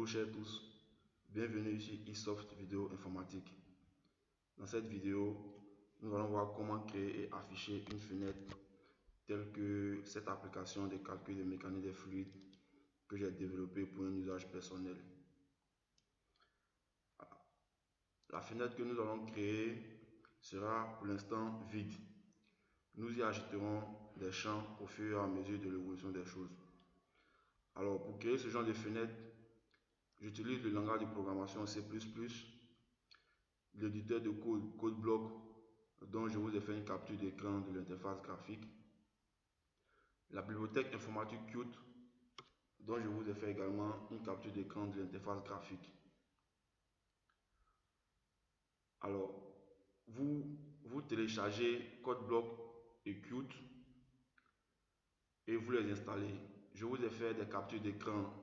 Bonjour chers tous, bienvenue sur eSoft Vidéo Informatique. Dans cette vidéo, nous allons voir comment créer et afficher une fenêtre telle que cette application de calcul de mécanique des fluides que j'ai développée pour un usage personnel. La fenêtre que nous allons créer sera pour l'instant vide. Nous y ajouterons des champs au fur et à mesure de l'évolution des choses. Alors, pour créer ce genre de fenêtre, j'utilise le langage de programmation C++, l'éditeur de code CodeBlock, dont je vous ai fait une capture d'écran de l'interface graphique, la bibliothèque informatique Qt, dont je vous ai fait également une capture d'écran de l'interface graphique. Alors, vous téléchargez CodeBlock et Qt et vous les installez. Je vous ai fait des captures d'écran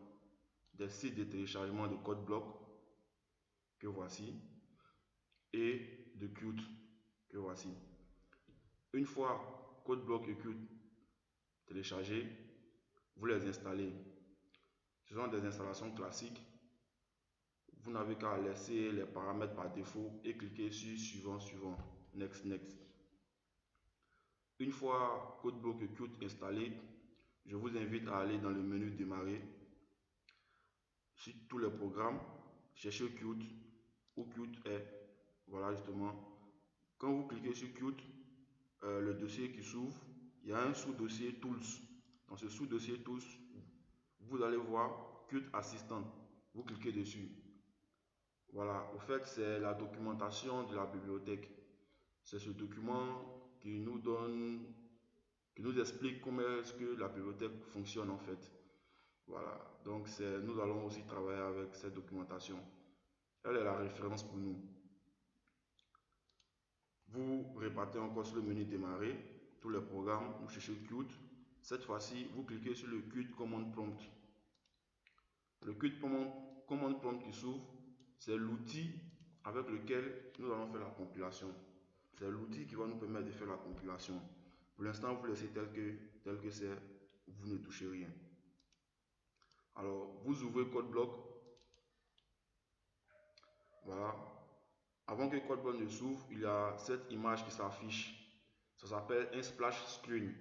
des sites de téléchargement de CodeBlock que voici et de Qt que voici. Une fois CodeBlock et Qt téléchargés, vous les installez. Ce sont des installations classiques. Vous n'avez qu'à laisser les paramètres par défaut et cliquer sur suivant, next. Une fois CodeBlock et Qt installés, je vous invite à aller dans le menu démarrer, sur tous les programmes, cherchez Qt où Qt est. Voilà justement. Quand vous cliquez sur Qt, le dossier qui s'ouvre, il y a un sous-dossier Tools. Dans ce sous-dossier Tools, vous allez voir Qt Assistant. Vous cliquez dessus. Voilà, au fait, c'est la documentation de la bibliothèque. C'est ce document qui nous explique comment est-ce que la bibliothèque fonctionne en fait. Voilà, donc nous allons aussi travailler avec cette documentation. Elle est la référence pour nous. Vous repartez encore sur le menu démarrer, tous les programmes, vous cherchez Qt. Cette fois-ci, vous cliquez sur le Qt Command Prompt. Le Qt Command Prompt qui s'ouvre, c'est l'outil avec lequel nous allons faire la compilation. C'est l'outil qui va nous permettre de faire la compilation. Pour l'instant, vous laissez tel que c'est, vous ne touchez rien. Alors, vous ouvrez CodeBlock. Voilà. Avant que CodeBlock ne s'ouvre, il y a cette image qui s'affiche. Ça s'appelle un splash screen.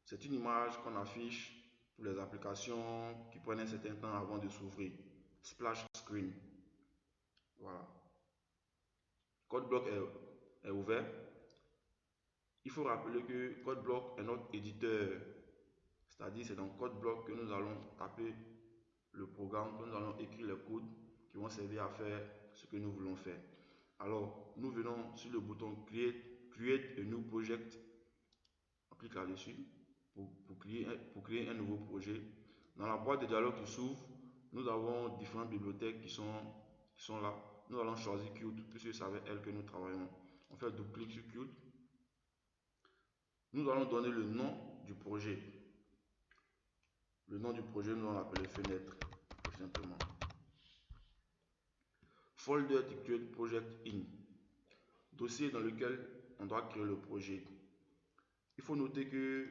C'est une image qu'on affiche pour les applications qui prennent un certain temps avant de s'ouvrir. Splash screen. Voilà. CodeBlock est ouvert. Il faut rappeler que CodeBlock est notre éditeur. C'est-à-dire c'est dans CodeBlock que nous allons taper le programme, que nous allons écrire les codes qui vont servir à faire ce que nous voulons faire. Alors, nous venons sur le bouton Create a New Project. On clique là-dessus pour créer un nouveau projet. Dans la boîte de dialogue qui s'ouvre, nous avons différentes bibliothèques qui sont là. Nous allons choisir Qt puisque c'est avec elle que nous travaillons. On fait double-clic sur Qt. Nous allons donner le nom du projet. Le nom du projet, nous allons l'appeler fenêtre, tout simplement. Folder to create project in. Dossier dans lequel on doit créer le projet. Il faut noter que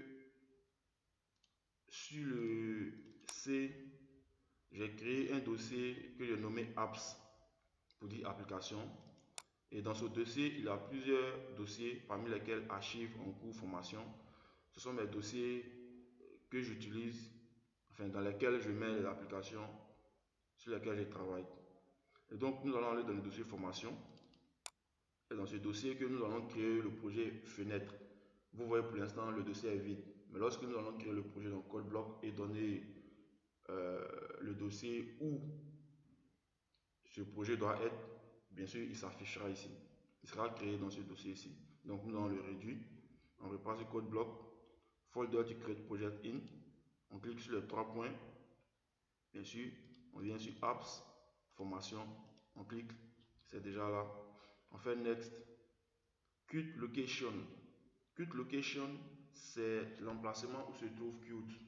sur le C, j'ai créé un dossier que j'ai nommé apps pour dire application. Et dans ce dossier, il y a plusieurs dossiers parmi lesquels archives en cours formation. Ce sont mes dossiers que j'utilise, enfin dans lesquels je mets les applications sur lesquelles je travaille. Et donc nous allons aller dans le dossier formation. Et dans ce dossier que nous allons créer le projet fenêtre. Vous voyez pour l'instant le dossier est vide. Mais lorsque nous allons créer le projet dans CodeBlock et donner le dossier où ce projet doit être, bien sûr il s'affichera ici. Il sera créé dans ce dossier ici. Donc nous allons le réduire. On repasse sur CodeBlock, Folder to create project in. On clique sur les 3 points. Bien sûr, on vient sur Apps, Formation. On clique, c'est déjà là. On fait Next. Qt Location. Qt Location, c'est l'emplacement où se trouve Qt.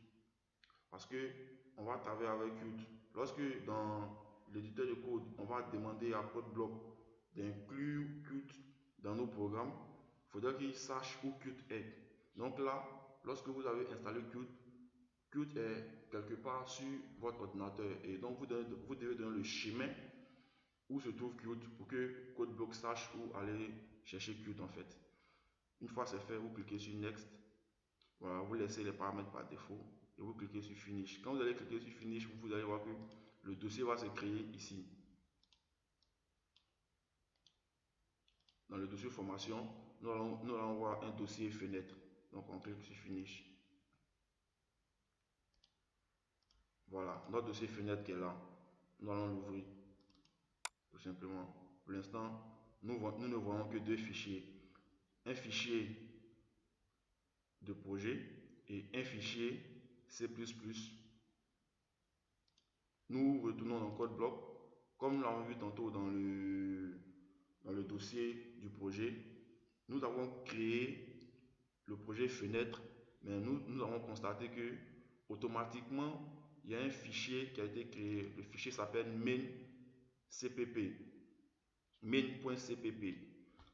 Parce que on va travailler avec Qt. Lorsque dans l'éditeur de code, on va demander à CodeBlock d'inclure Qt dans nos programmes, il faudra qu'il sache où Qt est. Donc là, lorsque vous avez installé Qt, Qt est quelque part sur votre ordinateur et donc vous devez donner le chemin où se trouve Qt pour que CodeBlock sache où aller chercher Qt en fait. Une fois c'est fait, vous cliquez sur Next. Voilà, vous laissez les paramètres par défaut et vous cliquez sur Finish. Quand vous allez cliquer sur Finish, vous allez voir que le dossier va se créer ici. Dans le dossier formation, nous allons voir un dossier fenêtre. Donc on clique sur Finish. Voilà, notre dossier fenêtre qui est là. Nous allons l'ouvrir. Tout simplement. Pour l'instant, nous ne voyons que deux fichiers. Un fichier de projet et un fichier C++. Nous retournons dans CodeBlock. Comme nous l'avons vu tantôt dans le dossier du projet, nous avons créé le projet fenêtre, mais nous avons constaté que automatiquement, il y a un fichier qui a été créé. Le fichier s'appelle main.cpp. Main.cpp.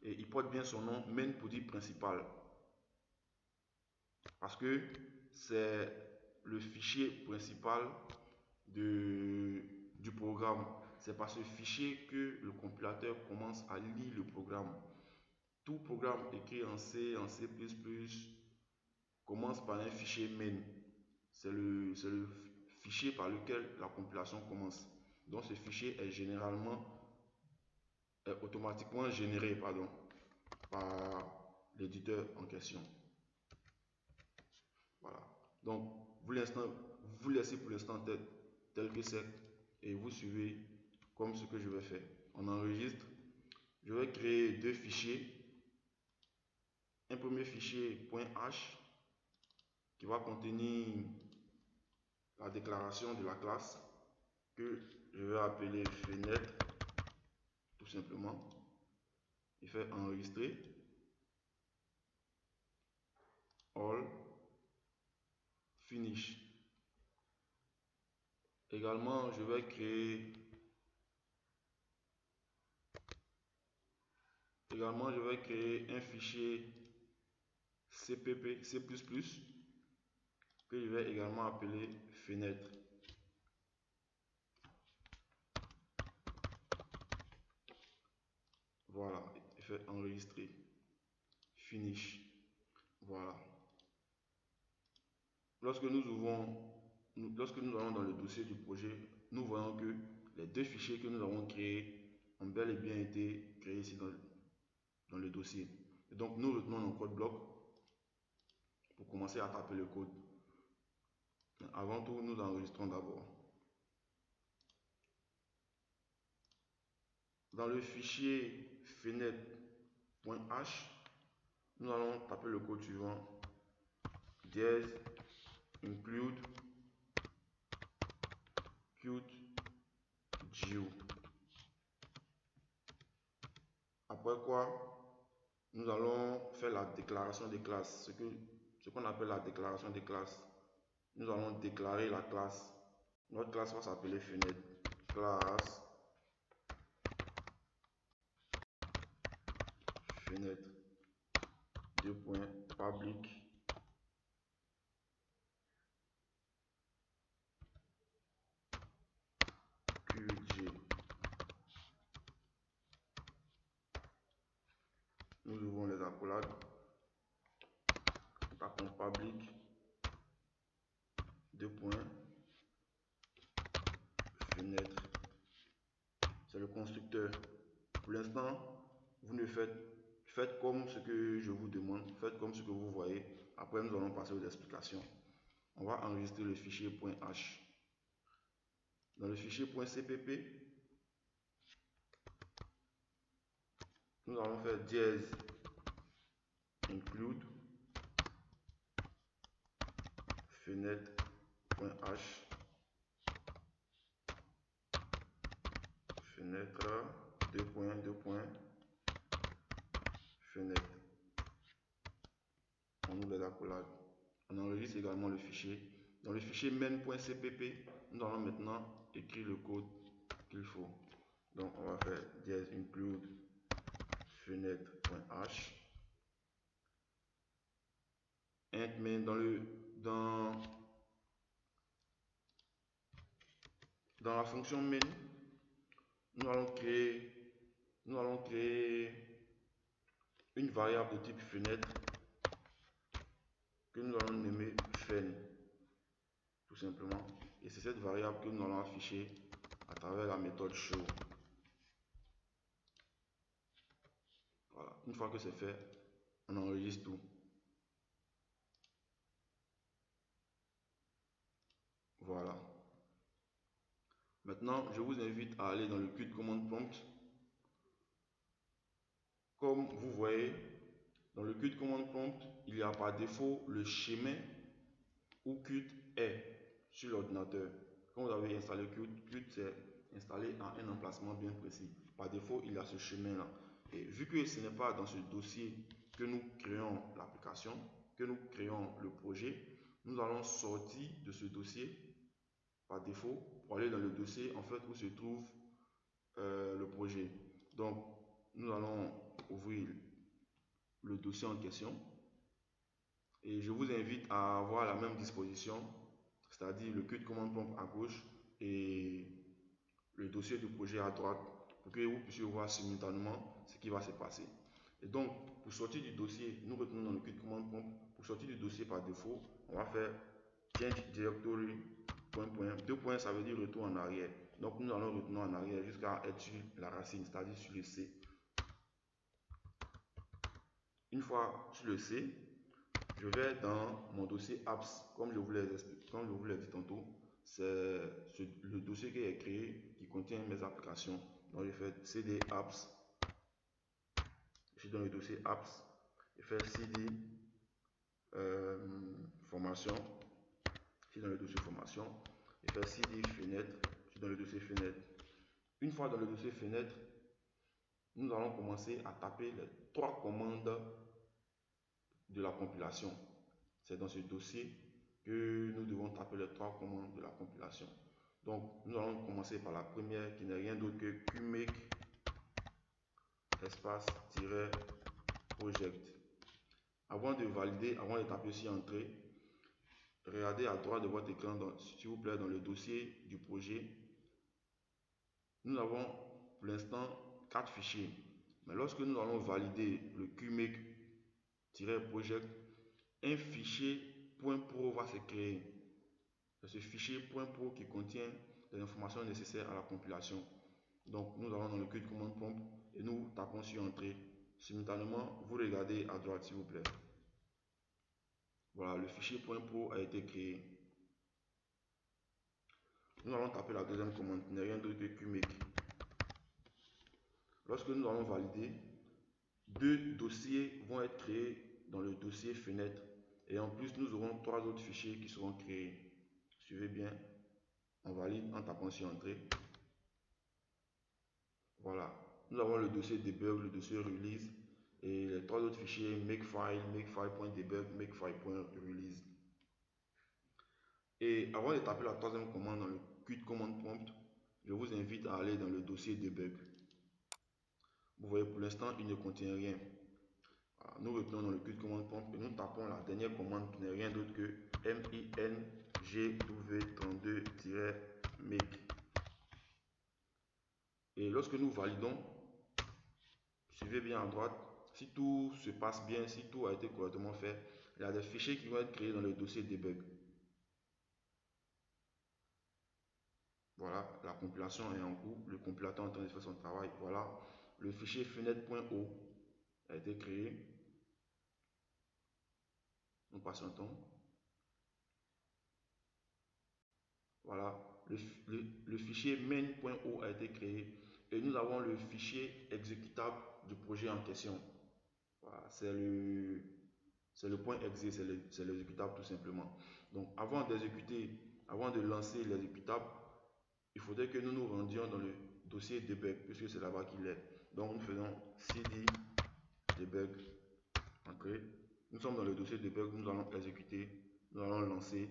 Et il porte bien son nom, main pour dire principal. Parce que c'est le fichier principal du programme. C'est par ce fichier que le compilateur commence à lire le programme. Tout programme écrit en C, en C++, commence par un fichier main. C'est le fichier par lequel la compilation commence. Donc ce fichier est automatiquement généré par l'éditeur en question. Voilà. Donc vous laissez pour l'instant tel que c'est et vous suivez comme ce que je vais faire. On enregistre. Je vais créer deux fichiers. Un premier fichier .h qui va contenir la déclaration de la classe que je vais appeler fenêtre tout simplement. Il fait enregistrer. All. Finish. Également, je vais créer un fichier CPP, C++ que je vais également appeler fenêtre. Voilà, il fait enregistrer. Finish. Voilà. Lorsque nous allons dans le dossier du projet, nous voyons que les deux fichiers que nous avons créés ont bel et bien été créés ici dans le dossier. Et donc nous retenons nos code bloc pour commencer à taper le code. Mais avant tout, nous enregistrons d'abord. Dans le fichier fenêtre.h, nous allons taper le code suivant: dièse include Qt.geo. Après quoi, nous allons faire la déclaration des classes. Ce qu'on appelle la déclaration des classes. Nous allons déclarer la classe. Notre classe va s'appeler fenêtre. Classe fenêtre public QG. Nous ouvrons les accolades. Tapons public fenêtre. C'est le constructeur. Pour l'instant, vous ne faites comme ce que je vous demande, faites comme ce que vous voyez. Après, nous allons passer aux explications. On va enregistrer le fichier .h. Dans le fichier .cpp, nous allons faire dièse include fenêtre.h fenêtre fenêtre. On ouvre les accolades. On enregistre également le fichier. Dans le fichier main.cpp, nous allons maintenant écrire le code qu'il faut. Donc on va faire dièse include fenêtre.h. Int main Dans la fonction main, nous allons créer une variable de type fenêtre que nous allons nommer fen, tout simplement. Et c'est cette variable que nous allons afficher à travers la méthode show. Voilà. Une fois que c'est fait, on enregistre tout. Voilà. Maintenant, je vous invite à aller dans le Qt Command Prompt. Comme vous voyez, dans le Qt Command Prompt, il y a par défaut le chemin où Qt est sur l'ordinateur. Quand vous avez installé Qt, c'est installé à un emplacement bien précis. Par défaut, il y a ce chemin-là. Et vu que ce n'est pas dans ce dossier que nous créons l'application, que nous créons le projet, nous allons sortir de ce dossier par défaut pour aller dans le dossier en fait où se trouve le projet. Donc, nous allons ouvrir le dossier en question et je vous invite à avoir la même disposition, c'est-à-dire le Qt Command Prompt à gauche et le dossier du projet à droite pour que vous puissiez voir simultanément ce qui va se passer. Et donc, pour sortir du dossier, nous retournons dans le Qt Command Prompt. Pour sortir du dossier par défaut, on va faire change directory deux points, ça veut dire retour en arrière. Donc, nous allons retourner en arrière jusqu'à être sur la racine, c'est-à-dire sur le C. Une fois sur le C, je vais dans mon dossier apps, comme je vous l'ai dit tantôt. C'est le dossier qui est créé qui contient mes applications. Donc, je fais cd apps. Je suis dans le dossier apps. Je fais cd formation. Je suis dans le dossier formation. Je fais cd fenêtre. Je suis dans le dossier fenêtre. Une fois dans le dossier fenêtre, nous allons commencer à taper les 3 commandes de la compilation. C'est dans ce dossier que nous devons taper les 3 commandes de la compilation. Donc, nous allons commencer par la première qui n'est rien d'autre que qmake espace-project. Avant de valider, avant de taper sur entrée, regardez à droite de votre écran, s'il vous plaît, dans le dossier du projet. Nous avons pour l'instant 4 fichiers. Mais lorsque nous allons valider le qmake-project, un fichier .pro va se créer. C'est ce fichier .pro qui contient les informations nécessaires à la compilation. Donc nous allons dans le Qt Command Prompt et nous tapons sur entrée. Simultanément, vous regardez à droite s'il vous plaît. Voilà, le fichier .pro a été créé. Nous allons taper la deuxième commande, qui n'est rien d'autre que qmake. Lorsque nous allons valider, 2 dossiers vont être créés dans le dossier fenêtre. Et en plus, nous aurons 3 autres fichiers qui seront créés. Suivez bien. On valide en tapant sur entrée. Voilà. Nous avons le dossier debug, le dossier release et les 3 autres fichiers makefile, makefile.debug, makefile.release. Et avant de taper la 3e commande dans le Qt Command Prompt, je vous invite à aller dans le dossier debug. Vous voyez, pour l'instant, il ne contient rien. Voilà. Nous retournons dans le Qt Command Prompt et nous tapons la dernière commande qui n'est rien d'autre que mingw32-make. Et lorsque nous validons, suivez bien à droite, si tout se passe bien, si tout a été correctement fait, il y a des fichiers qui vont être créés dans le dossier debug. Voilà, la compilation est en cours, le compilateur est en train de faire son travail. Voilà, le fichier fenêtre.o a été créé. Nous patientons. Voilà, le fichier main.o a été créé et nous avons le fichier exécutable du projet en question. Voilà, c'est le .exe, c'est l'exécutable tout simplement. Donc avant d'exécuter, avant de lancer l'exécutable, il faudrait que nous nous rendions dans le dossier debug puisque c'est là-bas qu'il est. Donc nous faisons cd debug, entrée. Nous sommes dans le dossier debug, nous allons exécuter, nous allons lancer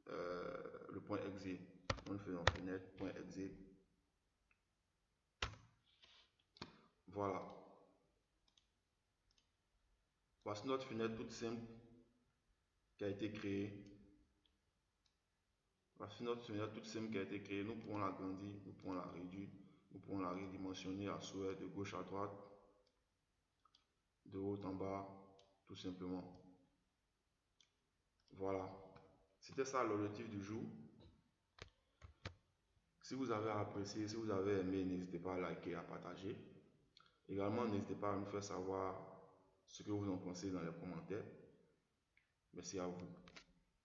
le .exe. Nous faisons fenêtre.exe. Voilà. Voici notre fenêtre toute simple qui a été créée. Parce que notre fenêtre toute simple qui a été créée, nous pouvons l'agrandir, nous pouvons la réduire, nous pouvons la redimensionner à souhait, de gauche à droite, de haut en bas, tout simplement. Voilà, c'était ça l'objectif du jour. Si vous avez apprécié, si vous avez aimé, n'hésitez pas à liker, à partager. Également, n'hésitez pas à nous faire savoir ce que vous en pensez dans les commentaires. Merci à vous.